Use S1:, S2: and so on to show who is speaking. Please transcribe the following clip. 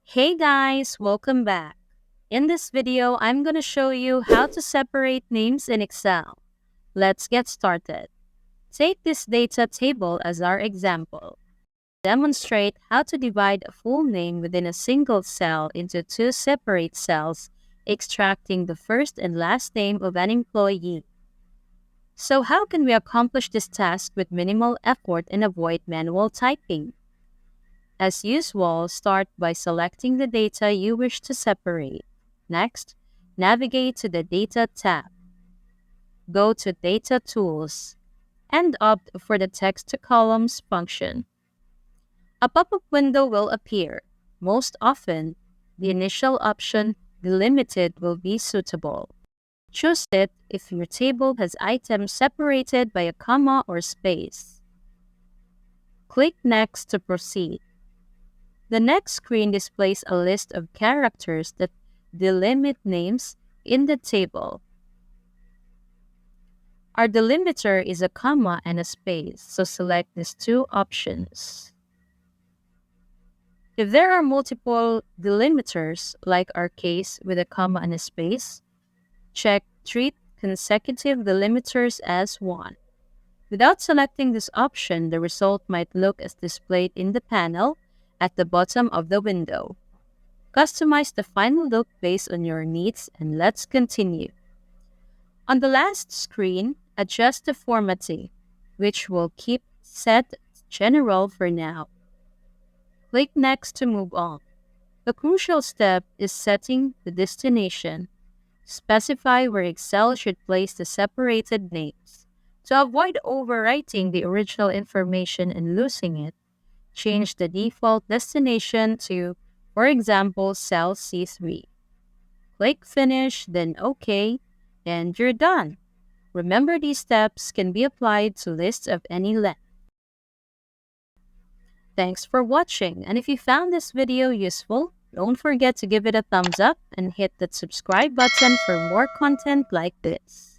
S1: Hey guys, welcome back. In this video, I'm going to show you how to separate names in Excel. Let's get started. Take this data table as our example. Demonstrate how to divide a full name within a single cell into two separate cells, extracting the first and last name of an employee. So how can we accomplish this task with minimal effort and avoid manual typing? As usual, start by selecting the data you wish to separate. Next, navigate to the Data tab. Go to Data Tools and opt for the Text to Columns function. A pop-up window will appear. Most often, the initial option, Delimited, will be suitable. Choose it if your table has items separated by a comma or space. Click Next to proceed. The next screen displays a list of characters that delimit names in the table. Our delimiter is a comma and a space, so select these two options. If there are multiple delimiters, like our case with a comma and a space, treat consecutive delimiters as one. Without selecting this option, the result might look as displayed in the panel at the bottom of the window. Customize the final look based on your needs, and let's continue. On the last screen, adjust the formatting, which will keep set general for now. Click Next to move on. The crucial step is setting the destination. Specify where Excel should place the separated names. To avoid overwriting the original information and losing it, change the default destination to, for example, cell C3. Click Finish, then OK, and you're done. Remember, these steps can be applied to lists of any length. Thanks for watching, and if you found this video useful, don't forget to give it a thumbs up and hit that subscribe button for more content like this.